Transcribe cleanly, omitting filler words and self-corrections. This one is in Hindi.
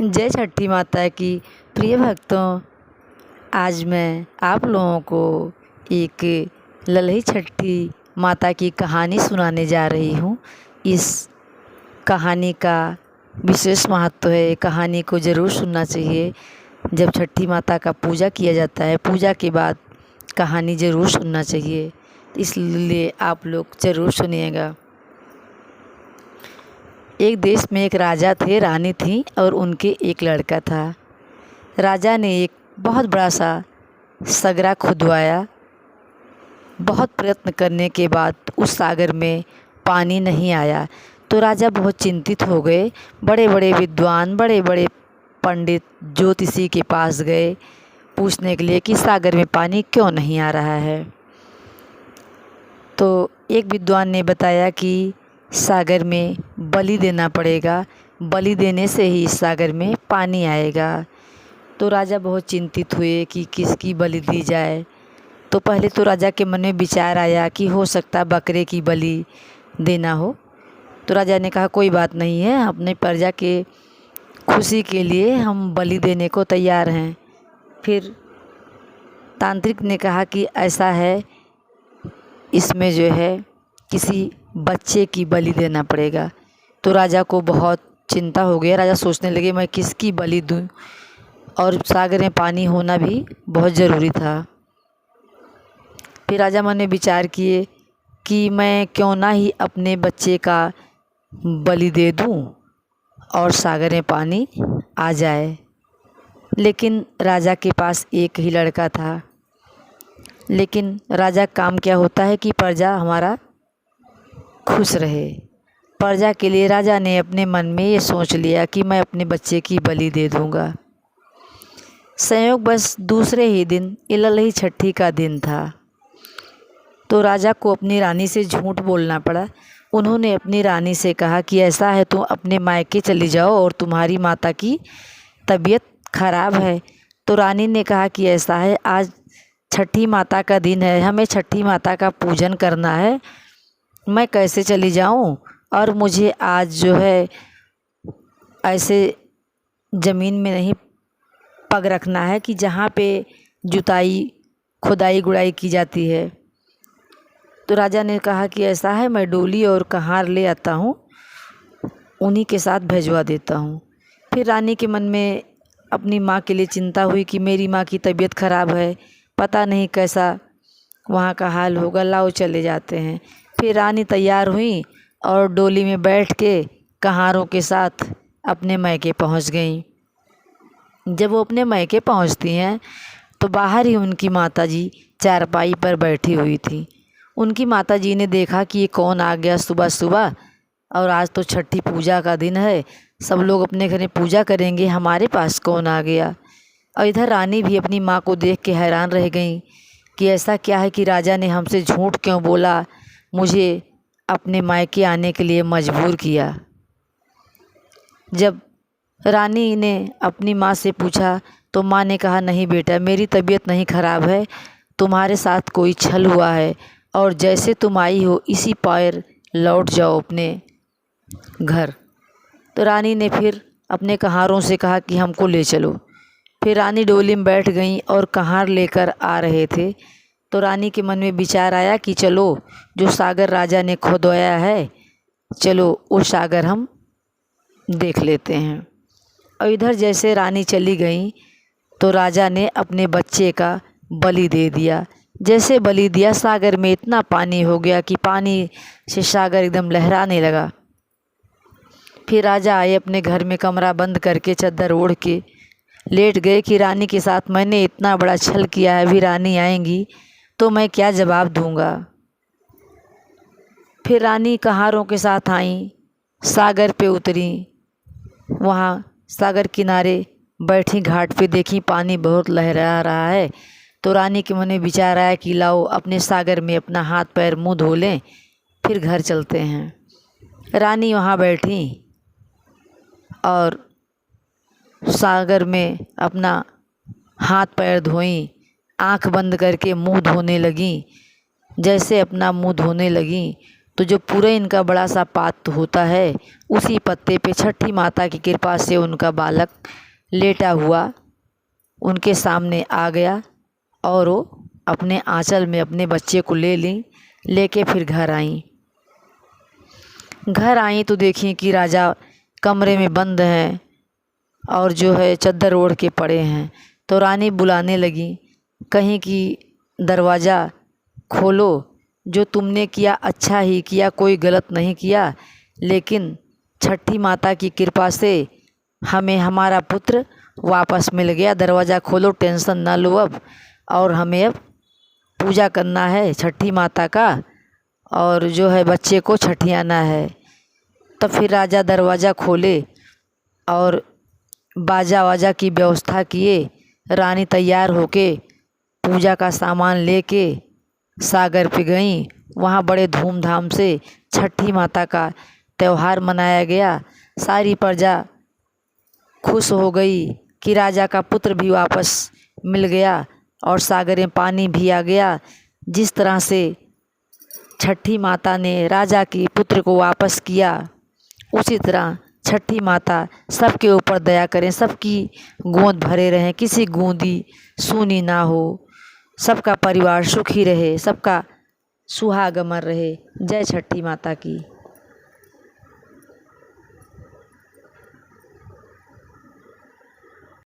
जय छठी माता की। प्रिय भक्तों, आज मैं आप लोगों को एक ललही छठी माता की कहानी सुनाने जा रही हूँ। इस कहानी का विशेष महत्व है। कहानी को ज़रूर सुनना चाहिए। जब छठी माता का पूजा किया जाता है, पूजा के बाद कहानी ज़रूर सुनना चाहिए, इसलिए आप लोग ज़रूर सुनिएगा। एक देश में एक राजा थे, रानी थी और उनके एक लड़का था। राजा ने एक बहुत बड़ा सा सगरा खुदवाया। बहुत प्रयत्न करने के बाद उस सागर में पानी नहीं आया, तो राजा बहुत चिंतित हो गए। बड़े बड़े विद्वान, बड़े बड़े पंडित, ज्योतिषी के पास गए पूछने के लिए कि सागर में पानी क्यों नहीं आ रहा है। तो एक विद्वान ने बताया कि सागर में बलि देना पड़ेगा, बलि देने से ही इस सागर में पानी आएगा। तो राजा बहुत चिंतित हुए कि किसकी बलि दी जाए। तो पहले तो राजा के मन में विचार आया कि हो सकता है बकरे की बलि देना हो। तो राजा ने कहा कोई बात नहीं है, अपने प्रजा के खुशी के लिए हम बलि देने को तैयार हैं। फिर तांत्रिक ने कहा कि ऐसा है, इसमें जो है किसी बच्चे की बलि देना पड़ेगा। तो राजा को बहुत चिंता हो गया। राजा सोचने लगे मैं किसकी बलि दूं, और सागर में पानी होना भी बहुत ज़रूरी था। फिर राजा मन में विचार किए कि मैं क्यों ना ही अपने बच्चे का बलि दे दूं और सागर में पानी आ जाए। लेकिन राजा के पास एक ही लड़का था। लेकिन राजा काम क्या होता है कि प्रजा हमारा खुश रहे। प्रजा के लिए राजा ने अपने मन में ये सोच लिया कि मैं अपने बच्चे की बलि दे दूंगा। संयोग बस दूसरे ही दिन ललही छठी का दिन था। तो राजा को अपनी रानी से झूठ बोलना पड़ा। उन्होंने अपनी रानी से कहा कि ऐसा है, तुम अपने मायके चली जाओ और तुम्हारी माता की तबीयत खराब है। तो रानी ने कहा कि ऐसा है, आज छठी माता का दिन है, हमें छठी माता का पूजन करना है, मैं कैसे चली जाऊं, और मुझे आज जो है ऐसे ज़मीन में नहीं पग रखना है कि जहाँ पे जुताई खुदाई गुड़ाई की जाती है। तो राजा ने कहा कि ऐसा है, मैं डोली और कहार ले आता हूँ, उन्हीं के साथ भिजवा देता हूँ। फिर रानी के मन में अपनी माँ के लिए चिंता हुई कि मेरी माँ की तबीयत खराब है, पता नहीं कैसा वहाँ का हाल होगा, लाओ चले जाते हैं। फिर रानी तैयार हुई और डोली में बैठ के कहारों के साथ अपने मायके पहुँच गईं। जब वो अपने मायके पहुँचती हैं तो बाहर ही उनकी माताजी चारपाई पर बैठी हुई थी। उनकी माताजी ने देखा कि ये कौन आ गया सुबह सुबह, और आज तो छठी पूजा का दिन है, सब लोग अपने घर में पूजा करेंगे, हमारे पास कौन आ गया। और इधर रानी भी अपनी माँ को देख के हैरान रह गई कि ऐसा क्या है कि राजा ने हमसे झूठ क्यों बोला, मुझे अपने मायके आने के लिए मजबूर किया। जब रानी ने अपनी माँ से पूछा तो माँ ने कहा नहीं बेटा, मेरी तबीयत नहीं ख़राब है, तुम्हारे साथ कोई छल हुआ है, और जैसे तुम आई हो इसी पैर लौट जाओ अपने घर। तो रानी ने फिर अपने कहारों से कहा कि हमको ले चलो। फिर रानी डोली में बैठ गई और कहार लेकर आ रहे थे। तो रानी के मन में विचार आया कि चलो, जो सागर राजा ने खुदवाया है, चलो वो सागर हम देख लेते हैं। और इधर जैसे रानी चली गई तो राजा ने अपने बच्चे का बलि दे दिया। जैसे बलि दिया, सागर में इतना पानी हो गया कि पानी से सागर एकदम लहराने लगा। फिर राजा आए, अपने घर में कमरा बंद करके चादर ओढ़ के लेट गए कि रानी के साथ मैंने इतना बड़ा छल किया है, अभी रानी आएंगी तो मैं क्या जवाब दूंगा। फिर रानी कहारों के साथ आई, सागर पे उतरी, वहाँ सागर किनारे बैठी, घाट पे देखी पानी बहुत लहरा रहा है। तो रानी के मन में विचार आया कि लाओ अपने सागर में अपना हाथ पैर मुँह धो लें, फिर घर चलते हैं। रानी वहाँ बैठी और सागर में अपना हाथ पैर धोई, आँख बंद करके मुंह धोने लगी। जैसे अपना मुंह धोने लगी तो जो पूरे इनका बड़ा सा पात होता है, उसी पत्ते पे छठी माता की कृपा से उनका बालक लेटा हुआ उनके सामने आ गया और वो अपने आंचल में अपने बच्चे को लेके फिर घर आई तो देखी कि राजा कमरे में बंद हैं और जो है चद्दर ओढ़ के पड़े हैं। तो रानी बुलाने लगी, कहीं कि दरवाज़ा खोलो, जो तुमने किया अच्छा ही किया, कोई गलत नहीं किया, लेकिन छठी माता की कृपा से हमें हमारा पुत्र वापस मिल गया। दरवाज़ा खोलो, टेंशन ना लो अब, और हमें अब पूजा करना है छठी माता का, और जो है बच्चे को छठियाना है। तो फिर राजा दरवाज़ा खोले और बाजा वाजा की व्यवस्था किए। रानी तैयार होके पूजा का सामान लेके सागर पे गई। वहाँ बड़े धूमधाम से छठी माता का त्यौहार मनाया गया। सारी प्रजा खुश हो गई कि राजा का पुत्र भी वापस मिल गया और सागर में पानी भी आ गया। जिस तरह से छठी माता ने राजा के पुत्र को वापस किया, उसी तरह छठी माता सबके ऊपर दया करें, सबकी गोद भरे रहें, किसी गूंदी सूनी ना हो, सबका परिवार सुखी रहे, सबका सुहाग अमर रहे। जय छठी माता की।